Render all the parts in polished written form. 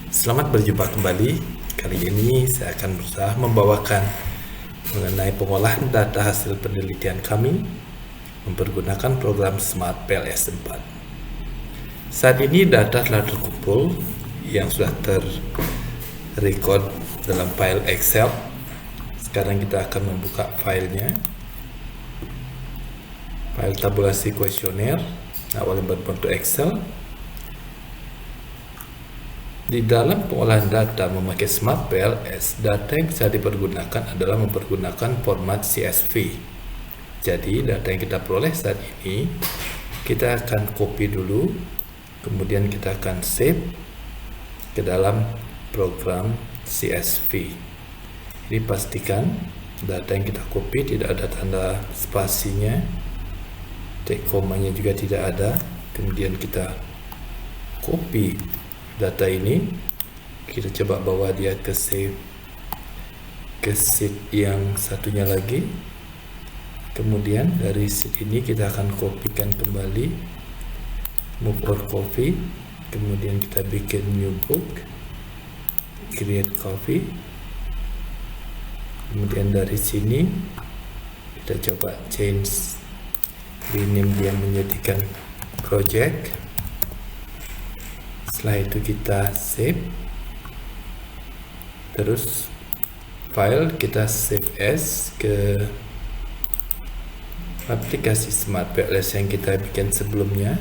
Selamat berjumpa kembali. Kali ini saya akan berusaha membawakan mengenai pengolahan data hasil penelitian kami mempergunakan program Smart PLS 4. Saat ini data telah terkumpul yang sudah terrecord dalam file Excel. Sekarang kita akan membuka filenya. File tabulasi kuesioner awalnya berbentuk Excel. Di dalam pengolahan data memakai Smart PLS, data yang bisa dipergunakan adalah mempergunakan format CSV. Jadi data yang kita peroleh saat ini, kita akan copy dulu, kemudian kita akan save ke dalam program CSV. Ini pastikan data yang kita copy tidak ada tanda spasinya, teks komanya juga tidak ada. Kemudian kita copy data ini, kita coba bawa dia ke sheet yang satunya lagi. Kemudian dari sheet ini kita akan kopikan kembali, move or copy, kemudian kita bikin new book, create copy. Kemudian dari sini kita coba change, rename dia menjadikan project. Setelah itu kita save, terus file kita save as ke aplikasi Smart PLS yang kita bikin sebelumnya.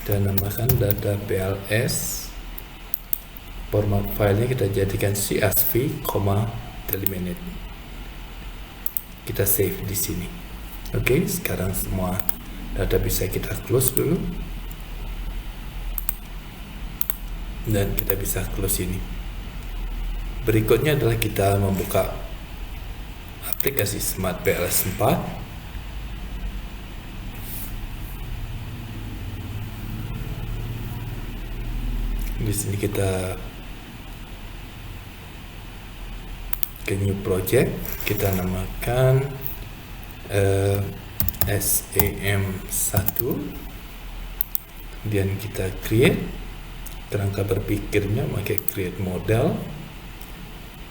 Kita namakan data PLS, format filenya kita jadikan CSV, delimited. Kita save di sini. Oke, sekarang semua data bisa kita close dulu. Dan kita bisa close ini. Berikutnya adalah kita membuka aplikasi Smart PLS 4. Di sini kita ke new project, kita namakan SAM1. Kemudian kita create. Kerangka berpikirnya pakai create model.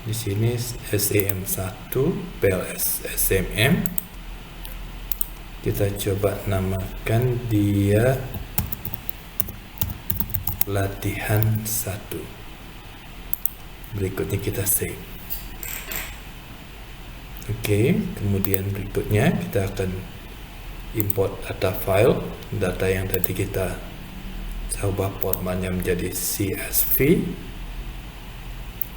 Di sini SAM1 PLS SMM. Kita coba namakan dia latihan 1. Berikutnya kita save. Oke, kemudian berikutnya kita akan import data file, data yang tadi kita ubah formatnya menjadi CSV.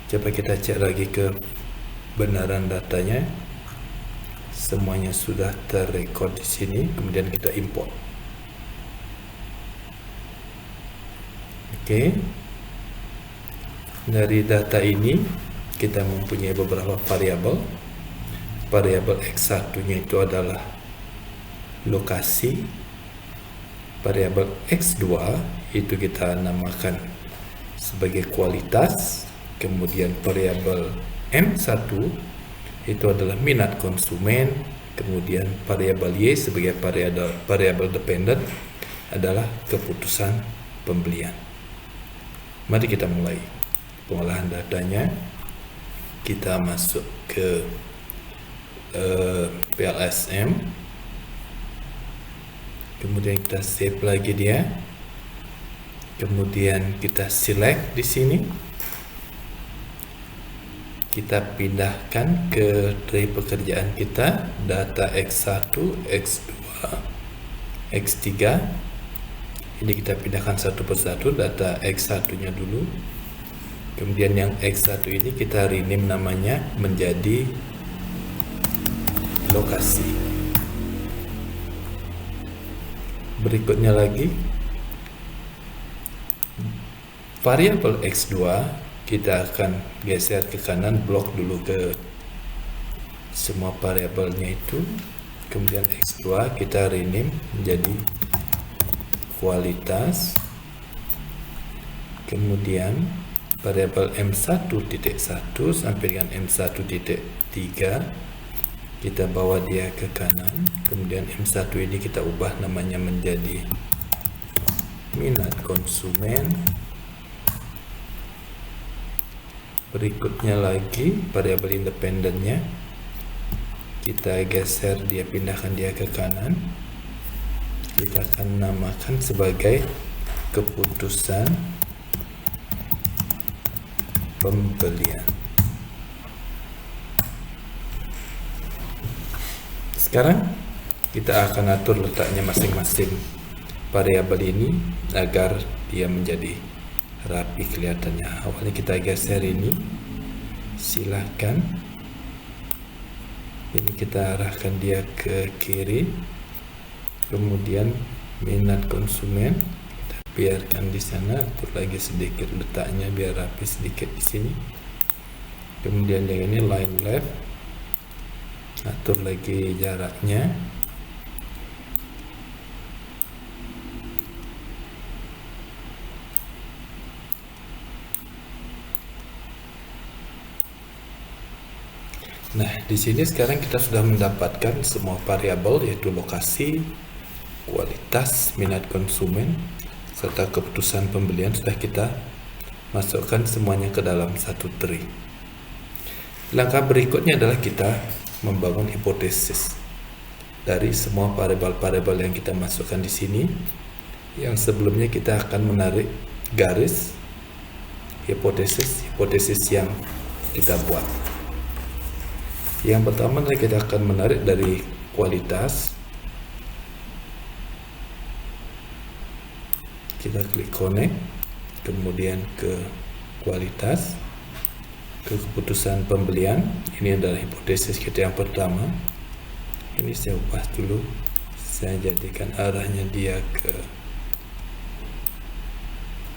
Coba kita cek lagi kebenaran datanya. Semuanya sudah terrecord di sini. Kemudian kita import. Oke. Dari data ini kita mempunyai beberapa variabel. Variabel X1-nya itu adalah lokasi. Variabel X2 itu kita namakan sebagai kualitas. Kemudian variabel M1 itu adalah minat konsumen. Kemudian variabel Y sebagai variabel dependent adalah keputusan pembelian. Mari kita mulai pengolahan datanya. Kita masuk ke PLSM. Kemudian kita save lagi dia. Kemudian kita select di sini. Kita pindahkan ke tray pekerjaan kita, data X1, X2, X3. Ini kita pindahkan satu persatu, data X1-nya dulu. Kemudian yang X1 ini kita rename namanya menjadi lokasi. Berikutnya lagi, variabel X2 kita akan geser ke kanan, blok dulu ke semua variabelnya itu. Kemudian X2 kita rename menjadi kualitas. Kemudian variabel M1.1 sampai dengan M1.3 kita bawa dia ke kanan. Kemudian M1 ini kita ubah namanya menjadi minat konsumen. Berikutnya lagi variabel independennya kita geser, pindahkan dia ke kanan. Kita akan namakan sebagai keputusan pembelian. Sekarang kita akan atur letaknya masing-masing variabel ini agar dia menjadi rapi kelihatannya. Awalnya kita geser ini, silahkan ini kita arahkan dia ke kiri, kemudian minat konsumen kita biarkan di sana, atur lagi sedikit letaknya biar rapi sedikit di sini. Kemudian yang ini line left, atur lagi jaraknya. Nah, di sini sekarang kita sudah mendapatkan semua variabel, yaitu lokasi, kualitas, minat konsumen, serta keputusan pembelian sudah kita masukkan semuanya ke dalam satu tree. Langkah berikutnya adalah kita membangun hipotesis dari semua variabel-variabel yang kita masukkan di sini. Yang sebelumnya kita akan menarik garis hipotesis yang kita buat. Yang pertama kita akan menarik dari kualitas. Kita klik connect, kemudian ke kualitas, ke keputusan pembelian. Ini adalah hipotesis kita yang pertama. Ini saya ubah dulu, saya jadikan arahnya dia ke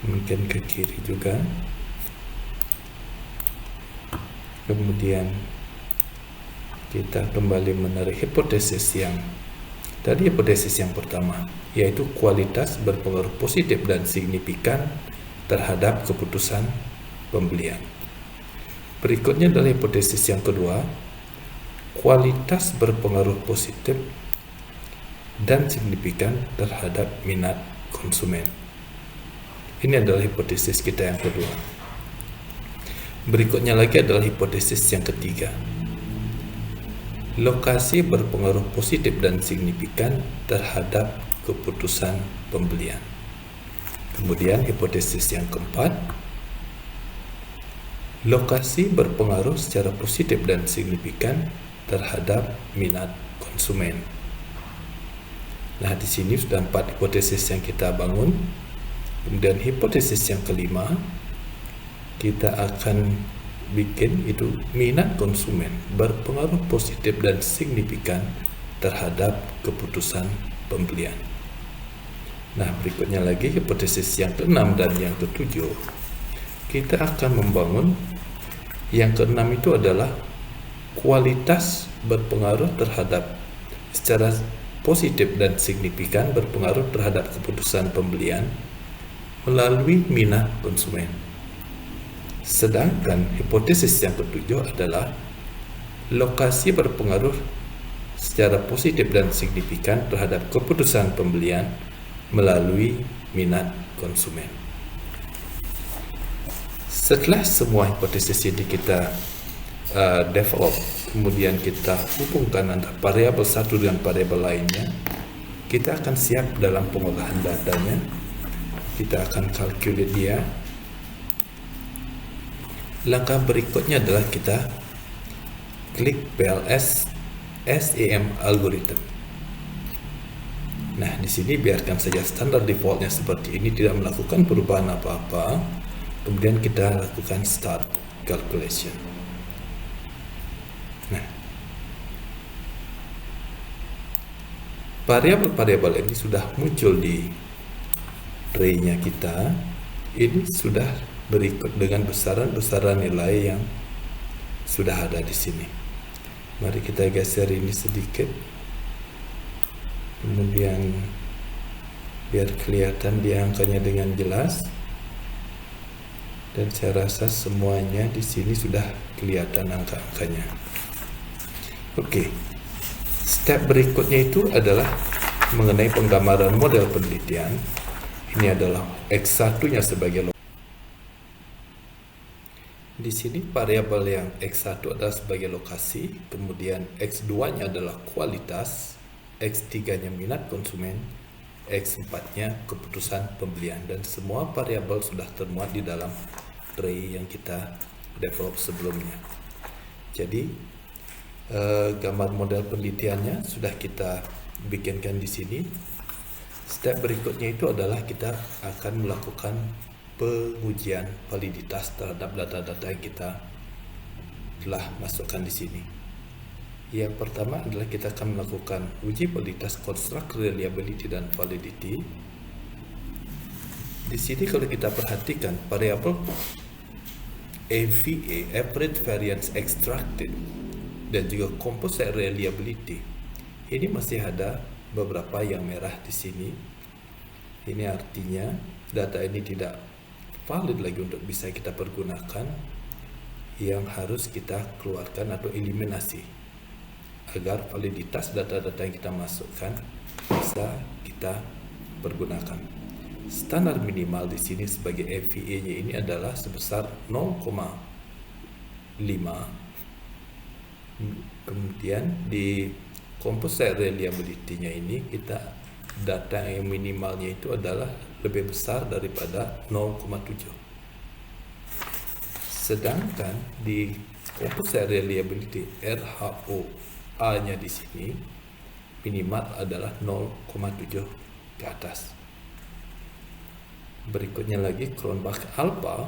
mungkin ke kiri juga. Kemudian kita kembali menarik hipotesis yang tadi, hipotesis yang pertama, yaitu kualitas berpengaruh positif dan signifikan terhadap keputusan pembelian. Berikutnya adalah hipotesis yang kedua, kualitas berpengaruh positif dan signifikan terhadap minat konsumen. Ini adalah hipotesis kita yang kedua. Berikutnya lagi adalah hipotesis yang ketiga, lokasi berpengaruh positif dan signifikan terhadap keputusan pembelian. Kemudian hipotesis yang keempat, lokasi berpengaruh secara positif dan signifikan terhadap minat konsumen. Nah, di sini sudah 4 hipotesis yang kita bangun. Kemudian hipotesis yang kelima, kita akan bikin itu minat konsumen berpengaruh positif dan signifikan terhadap keputusan pembelian. Nah, berikutnya lagi hipotesis yang keenam dan yang ketujuh, kita akan membangun yang keenam itu adalah kualitas berpengaruh terhadap secara positif dan signifikan berpengaruh terhadap keputusan pembelian melalui minat konsumen. Sedangkan hipotesis yang ketujuh adalah lokasi berpengaruh secara positif dan signifikan terhadap keputusan pembelian melalui minat konsumen. Setelah semua hipotesis ini kita develop, kemudian kita hubungkan antara variabel satu dengan variabel lainnya, kita akan siap dalam pengolahan datanya. Kita akan calculate dia. Langkah berikutnya adalah kita klik PLS SEM algorithm. Nah, di sini biarkan saja standar defaultnya seperti ini, tidak melakukan perubahan apa-apa. Kemudian kita lakukan start calculation. Nah, variabel-variabel ini sudah muncul di tray-nya kita. Ini sudah berikut dengan besaran-besaran nilai yang sudah ada di sini. Mari kita geser ini sedikit, kemudian biar kelihatan di angkanya dengan jelas. Dan saya rasa semuanya di sini sudah kelihatan angka-angkanya. Oke, step berikutnya itu adalah mengenai penggambaran model penelitian. Ini adalah X1-nya sebagai lokasi. Di di sini variabel yang X1 adalah sebagai lokasi, kemudian X2-nya adalah kualitas, X3-nya minat konsumen, X4-nya keputusan pembelian, dan semua variabel sudah termuat di dalam tray yang kita develop sebelumnya. Jadi gambar model penelitiannya sudah kita bikinkan di sini. Step berikutnya itu adalah kita akan melakukan pengujian validitas terhadap data-data yang kita telah masukkan di sini. Yang pertama adalah kita akan melakukan uji validitas construct reliability dan validity. Di sini kalau kita perhatikan variabel AVA, average variance extracted, dan juga composite reliability, ini masih ada beberapa yang merah di sini. Ini artinya data ini tidak valid lagi untuk bisa kita pergunakan, yang harus kita keluarkan atau eliminasi agar validitas data-data yang kita masukkan bisa kita pergunakan. Standar minimal di sini sebagai FVA-nya ini adalah sebesar 0,5. Kemudian di composite reliability-nya ini kita data yang minimalnya itu adalah lebih besar daripada 0,7. Sedangkan di composite reliability RHOA-nya di sini minimal adalah 0,7 ke atas. Berikutnya lagi Cronbach Alpha,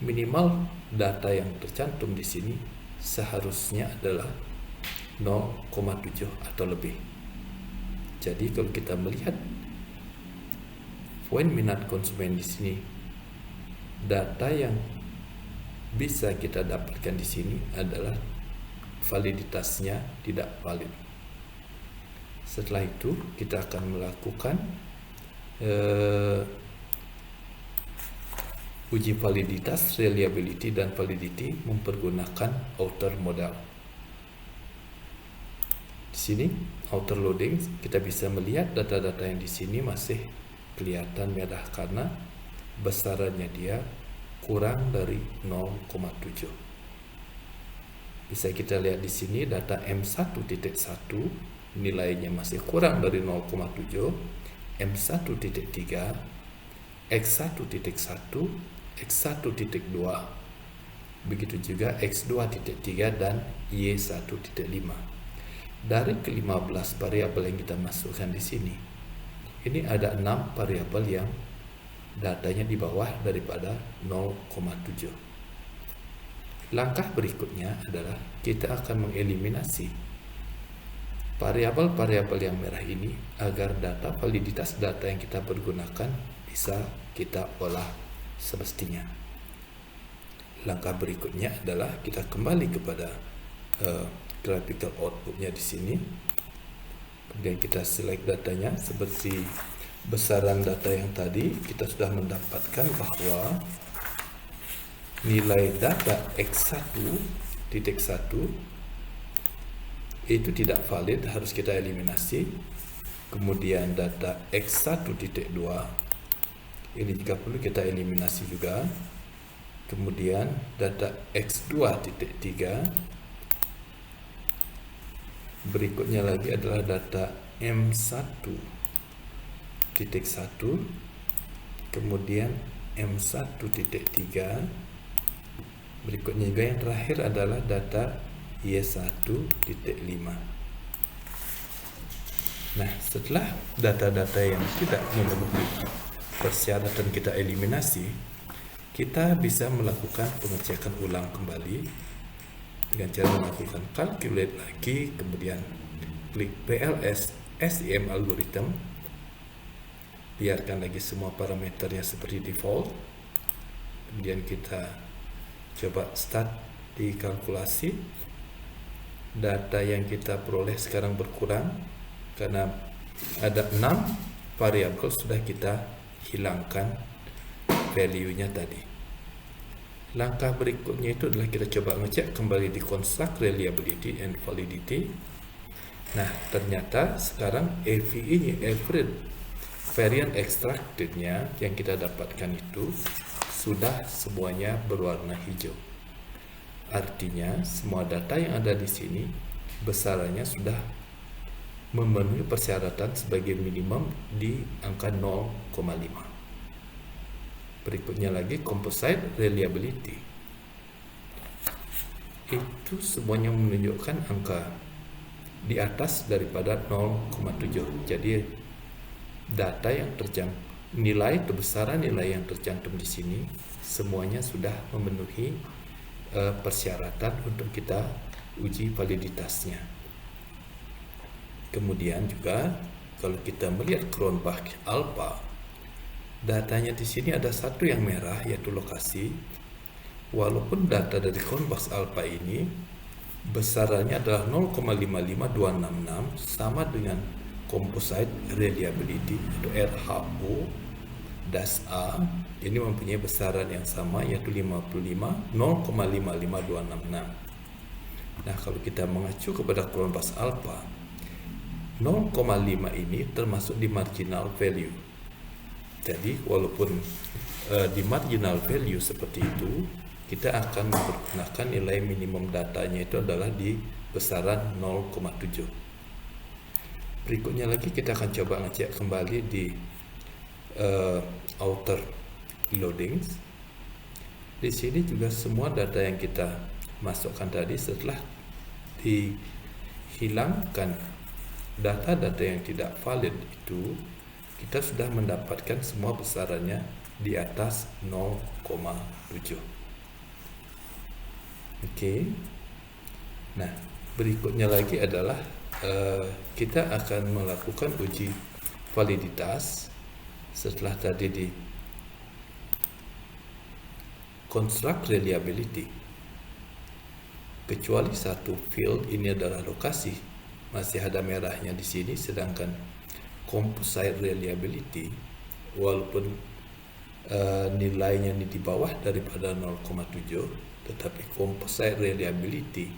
minimal data yang tercantum di sini seharusnya adalah 0,7 atau lebih. Jadi kalau kita melihat poin minat konsumen di sini, data yang bisa kita dapatkan di sini adalah validitasnya tidak valid. Setelah itu kita akan melakukan uji validitas, reliability dan validity mempergunakan outer model. Di sini outer loading kita bisa melihat data-data yang di sini masih kelihatan merah karena besarannya dia kurang dari 0,7. Bisa kita lihat di sini data M1.1 nilainya masih kurang dari 0,7, M1.3, X1.1, X1.2, begitu juga X2.3 dan Y1.5. Dari ke-15 variabel yang kita masukkan di sini, ini ada 6 variabel yang datanya di bawah daripada 0,7. Langkah berikutnya adalah kita akan mengeliminasi variabel-variabel yang merah ini agar data validitas data yang kita pergunakan bisa kita olah semestinya. Langkah berikutnya adalah kita kembali kepada graphical outputnya di sini. Kemudian kita select datanya seperti besaran data yang tadi. Kita sudah mendapatkan bahwa nilai data X1.1 itu tidak valid, harus kita eliminasi. Kemudian data X1.2 ini juga perlu kita eliminasi juga. Kemudian data X2.3, berikutnya lagi adalah data M1.1, kemudian M1.3, berikutnya juga yang terakhir adalah data Y1.5. Nah, setelah data-data yang tidak memenuhi persyaratan kita eliminasi, kita bisa melakukan pengecekan ulang kembali dengan cara melakukan calculate lagi, kemudian klik PLS SEM algorithm, biarkan lagi semua parameternya seperti default, kemudian kita coba start di kalkulasi. Data yang kita peroleh sekarang berkurang karena ada 6 variabel sudah kita hilangkan value-nya tadi. Langkah berikutnya itu adalah kita coba ngecek kembali di construct reliability and validity. Nah, ternyata sekarang AVE-nya, average variance extracted-nya yang kita dapatkan itu sudah semuanya berwarna hijau. Artinya semua data yang ada di sini besarannya sudah memenuhi persyaratan sebagai minimum di angka 0,5. Berikutnya lagi composite reliability. Itu semuanya menunjukkan angka di atas daripada 0,7. Jadi data yang nilai kebesaran nilai yang tercantum di sini semuanya sudah memenuhi persyaratan untuk kita uji validitasnya. Kemudian juga kalau kita melihat Cronbach alpha, datanya di sini ada satu yang merah yaitu lokasi. Walaupun data dari Cronbach alpha ini besarannya adalah 0,55266 sama dengan composite reliability atau RHO DAS-A, ini mempunyai besaran yang sama yaitu 0,55266. Nah, kalau kita mengacu kepada Cronbach alpha, 0,5 ini termasuk di marginal value. Jadi walaupun di marginal value seperti itu, kita akan menggunakan nilai minimum datanya itu adalah di besaran 0,7. Berikutnya lagi kita akan coba ngecek kembali di outer loadings. Di sini juga semua data yang kita masukkan tadi setelah dihilangkan data-data yang tidak valid itu, kita sudah mendapatkan semua besarannya di atas 0,7. Oke. Nah, berikutnya lagi adalah kita akan melakukan uji validitas setelah tadi di construct reliability. Kecuali satu field, ini adalah lokasi, masih ada merahnya di sini, sedangkan composite reliability walaupun nilainya ini di bawah daripada 0,7, tetapi composite reliability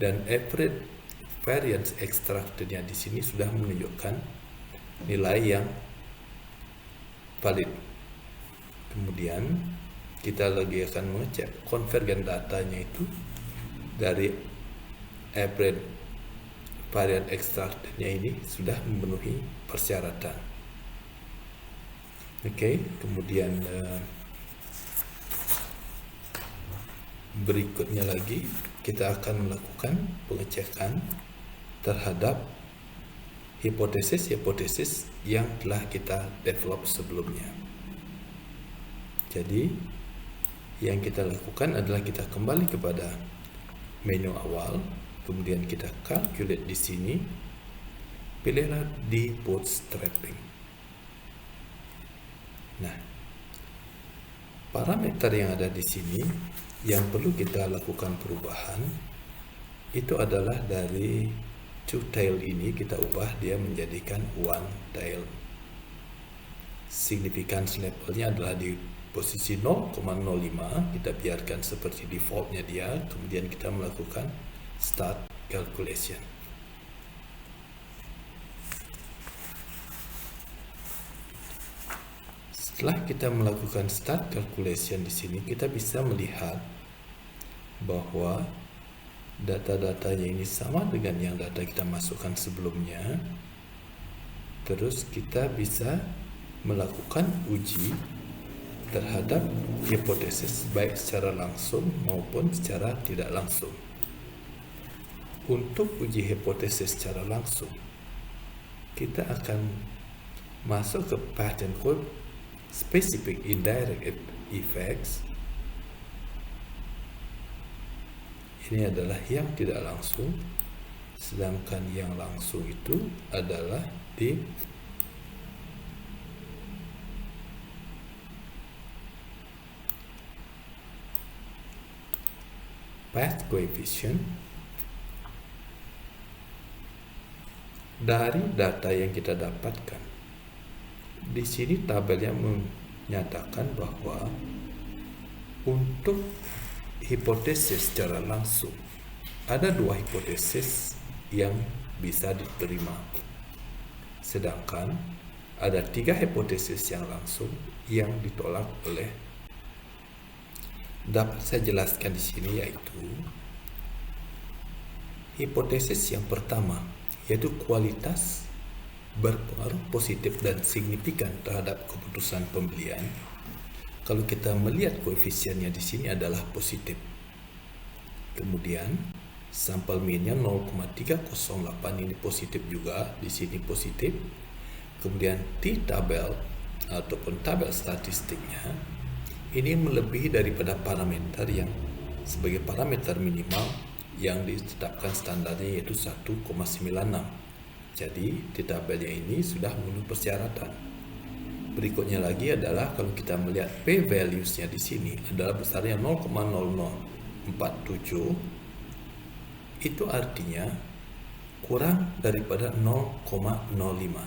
dan average variance extractednya di sini sudah menunjukkan nilai yang valid. Kemudian kita lagi akan mengecek convergent datanya itu dari average variance extractednya ini sudah memenuhi persyaratan. Oke, kemudian berikutnya lagi kita akan melakukan pengecekan terhadap hipotesis-hipotesis yang telah kita develop sebelumnya. Jadi yang kita lakukan adalah kita kembali kepada menu awal, kemudian kita calculate di sini, pilihlah di bootstrapping. Nah, parameter yang ada di sini yang perlu kita lakukan perubahan itu adalah dari two tail ini kita ubah dia menjadikan one tail. Significance levelnya adalah di posisi 0,05, kita biarkan seperti defaultnya dia, kemudian kita melakukan start calculation. Setelah kita melakukan start calculation di sini, kita bisa melihat bahwa data-datanya ini sama dengan yang data kita masukkan sebelumnya. Terus kita bisa melakukan uji terhadap hipotesis baik secara langsung maupun secara tidak langsung. Untuk uji hipotesis secara langsung, kita akan masuk ke pattern code specific indirect effects. Ini adalah yang tidak langsung, sedangkan yang langsung itu adalah di path coefficient dari data yang kita dapatkan. Di sini tabelnya menyatakan bahwa untuk hipotesis secara langsung ada dua hipotesis yang bisa diterima, sedangkan ada tiga hipotesis yang langsung yang ditolak oleh dapat saya jelaskan di sini, yaitu hipotesis yang pertama, yaitu kualitas berpengaruh positif dan signifikan terhadap keputusan pembelian. Kalau kita melihat koefisiennya di sini adalah positif. Kemudian sampel mean-nya 0,308 ini positif juga, di sini positif. Kemudian T-tabel ataupun tabel statistiknya ini melebihi daripada parameter yang sebagai parameter minimal yang ditetapkan standarnya, yaitu 1,96. Jadi T-tabelnya ini sudah memenuhi persyaratan. Berikutnya lagi adalah kalau kita melihat p-values-nya di sini adalah besarnya 0,0047, itu artinya kurang daripada 0,05.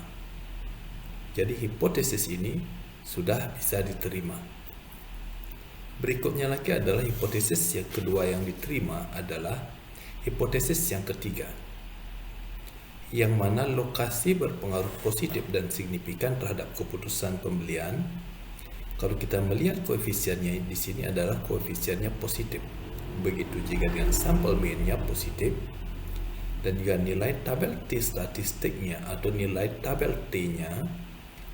Jadi hipotesis ini sudah bisa diterima. Berikutnya lagi adalah hipotesis yang kedua yang diterima adalah hipotesis yang ketiga, yang mana lokasi berpengaruh positif dan signifikan terhadap keputusan pembelian. Kalau kita melihat koefisiennya di sini adalah koefisiennya positif. Begitu jika dengan sampel mean-nya positif, dan juga nilai tabel T statistiknya atau nilai tabel T-nya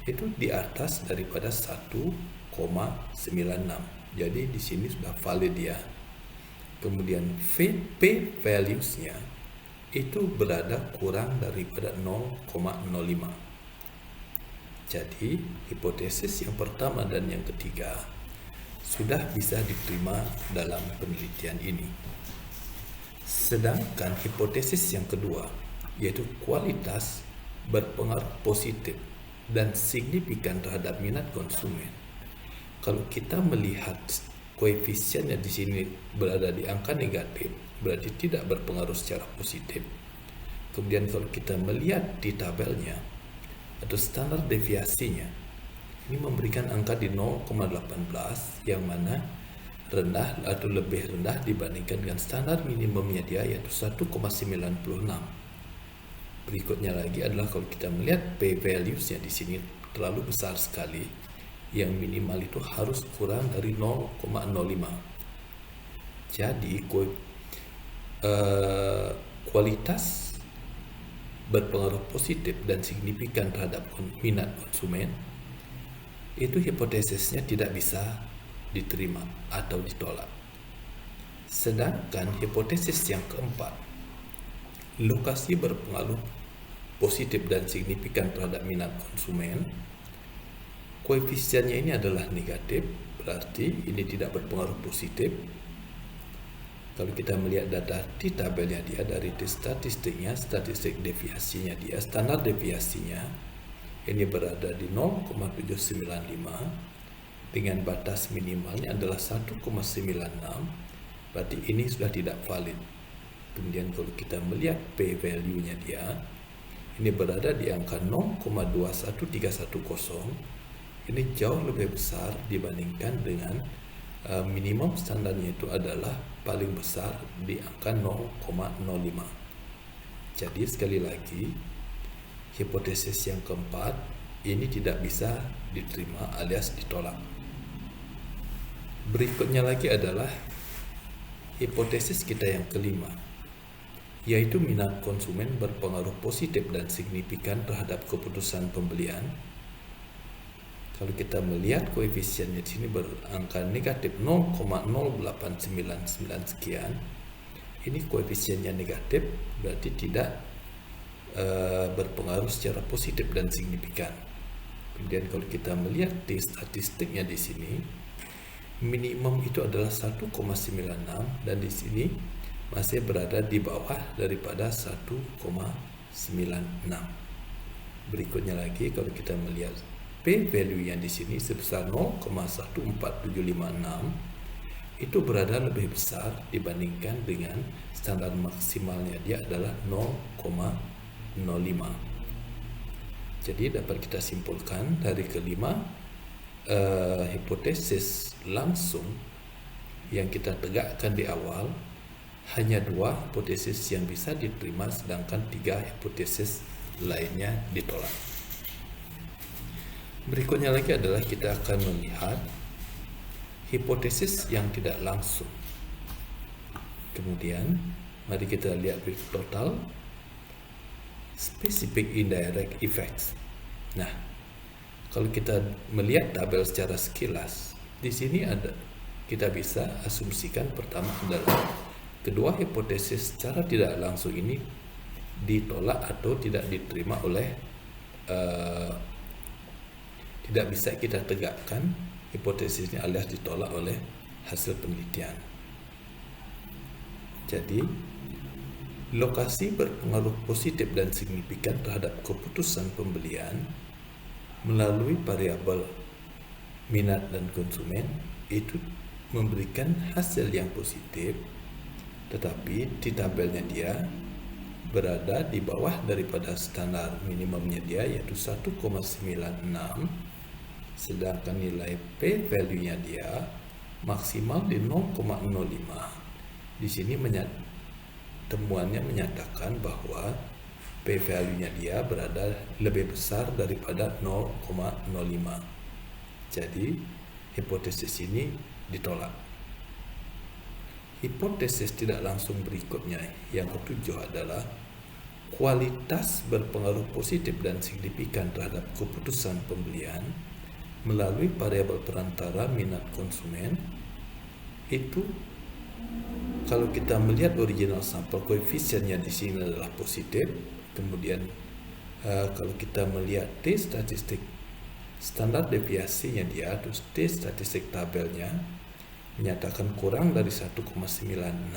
itu di atas daripada 1,96. Jadi di sini sudah valid ya. Kemudian p-values-nya itu berada kurang daripada 0,05. Jadi hipotesis yang pertama dan yang ketiga sudah bisa diterima dalam penelitian ini. Sedangkan hipotesis yang kedua, yaitu kualitas berpengaruh positif dan signifikan terhadap minat konsumen. Kalau kita melihat koefisiennya di sini berada di angka negatif, berarti tidak berpengaruh secara positif. Kemudian kalau kita melihat di tabelnya atau standar deviasinya, ini memberikan angka di 0,18, yang mana rendah atau lebih rendah dibandingkan dengan standar minimumnya dia, yaitu 1,96. Berikutnya lagi adalah kalau kita melihat p-values-nya di sini terlalu besar sekali, yang minimal itu harus kurang dari 0,05. Jadi kualitas berpengaruh positif dan signifikan terhadap minat konsumen itu hipotesisnya tidak bisa diterima atau ditolak. Sedangkan hipotesis yang keempat, lokasi berpengaruh positif dan signifikan terhadap minat konsumen, koefisiennya ini adalah negatif, berarti ini tidak berpengaruh positif. Kalau kita melihat data di tabelnya dia dari statistiknya, statistik deviasinya dia, standar deviasinya ini berada di 0,795 dengan batas minimalnya adalah 1,96, berarti ini sudah tidak valid. Kemudian kalau kita melihat p-value-nya dia ini berada di angka 0,21310, ini jauh lebih besar dibandingkan dengan minimum standarnya itu adalah paling besar di angka 0,05. Jadi sekali lagi, hipotesis yang keempat ini tidak bisa diterima alias ditolak. Berikutnya lagi adalah hipotesis kita yang kelima, yaitu minat konsumen berpengaruh positif dan signifikan terhadap keputusan pembelian. Kalau kita melihat koefisiennya di sini berangka negatif 0,0899 sekian, ini koefisiennya negatif, berarti tidak berpengaruh secara positif dan signifikan. Kemudian kalau kita melihat di statistiknya di sini, minimum itu adalah 1,96 dan di sini masih berada di bawah daripada 1,96. Berikutnya lagi kalau kita melihat p-value yang di sini sebesar 0,14756, itu berada lebih besar dibandingkan dengan standar maksimalnya dia adalah 0,05. Jadi dapat kita simpulkan dari kelima hipotesis langsung yang kita tegakkan di awal, hanya 2 hipotesis yang bisa diterima, sedangkan 3 hipotesis lainnya ditolak. Berikutnya lagi adalah kita akan melihat hipotesis yang tidak langsung. Kemudian mari kita lihat berikut total specific indirect effects. Nah, kalau kita melihat tabel secara sekilas, di sini kita bisa asumsikan pertama adalah kedua hipotesis secara tidak langsung ini ditolak atau tidak diterima oleh tidak bisa kita tegakkan hipotesisnya alias ditolak oleh hasil penelitian. Jadi, lokasi berpengaruh positif dan signifikan terhadap keputusan pembelian melalui variabel minat dan konsumen itu memberikan hasil yang positif, tetapi di tabelnya dia berada di bawah daripada standar minimumnya dia yaitu 1,96, sedangkan nilai p-value-nya dia maksimal di 0,05. Di sini temuannya menyatakan bahwa p-value-nya dia berada lebih besar daripada 0,05. Jadi hipotesis ini ditolak. Hipotesis tidak langsung berikutnya yang ketujuh adalah kualitas berpengaruh positif dan signifikan terhadap keputusan pembelian melalui variabel perantara minat konsumen. Itu kalau kita melihat original sampel, koefisiennya di sini adalah positif. Kemudian kalau kita melihat T statistik standar deviasinya dia atau T statistik tabelnya menyatakan kurang dari 1,96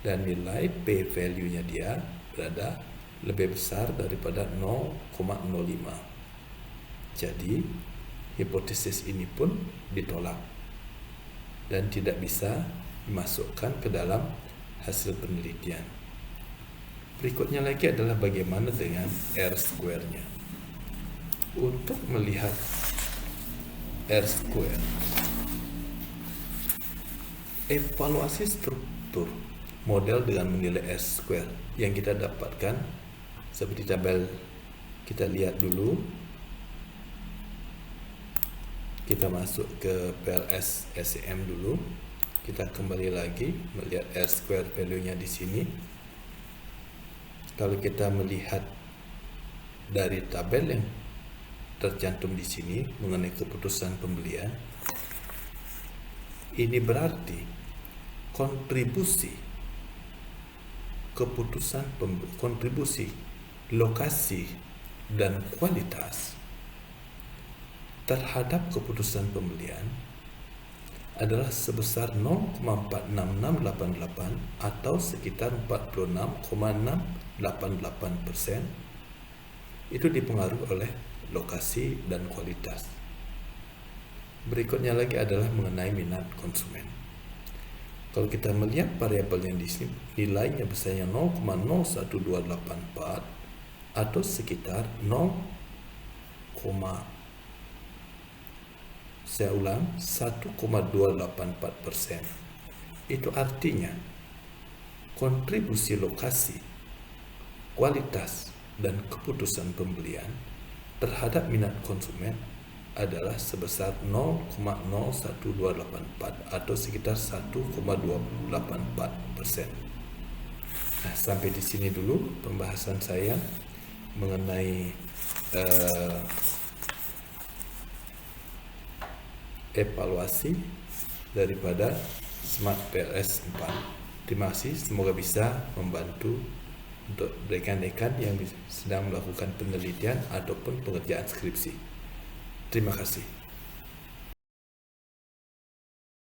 dan nilai P value-nya dia berada lebih besar daripada 0,05. Jadi hipotesis ini pun ditolak dan tidak bisa dimasukkan ke dalam hasil penelitian. Berikutnya lagi adalah bagaimana dengan R-square-nya. Untuk melihat R-square, evaluasi struktur model dengan menilai R-square yang kita dapatkan seperti tabel kita lihat dulu. Kita masuk ke PLS SEM dulu. Kita kembali lagi melihat R-square value-nya di sini. Kalau kita melihat dari tabel yang tercantum di sini mengenai keputusan pembelian, ini berarti kontribusi kontribusi lokasi dan kualitas terhadap keputusan pembelian adalah sebesar 0,46688 atau sekitar 46,688%. Itu dipengaruhi oleh lokasi dan kualitas. Berikutnya lagi adalah mengenai minat konsumen. Kalau kita melihat variabel yang di sini nilainya besarnya 0,01284 atau sekitar 1,284%. Itu artinya kontribusi lokasi, kualitas, dan keputusan pembelian terhadap minat konsumen adalah sebesar 0,01284 atau sekitar 1,284%. Nah, sampai di sini dulu pembahasan saya mengenai evaluasi daripada Smart PLS 4. Terima kasih, semoga bisa membantu untuk rekan-rekan yang sedang melakukan penelitian ataupun pengerjaan skripsi. Terima kasih.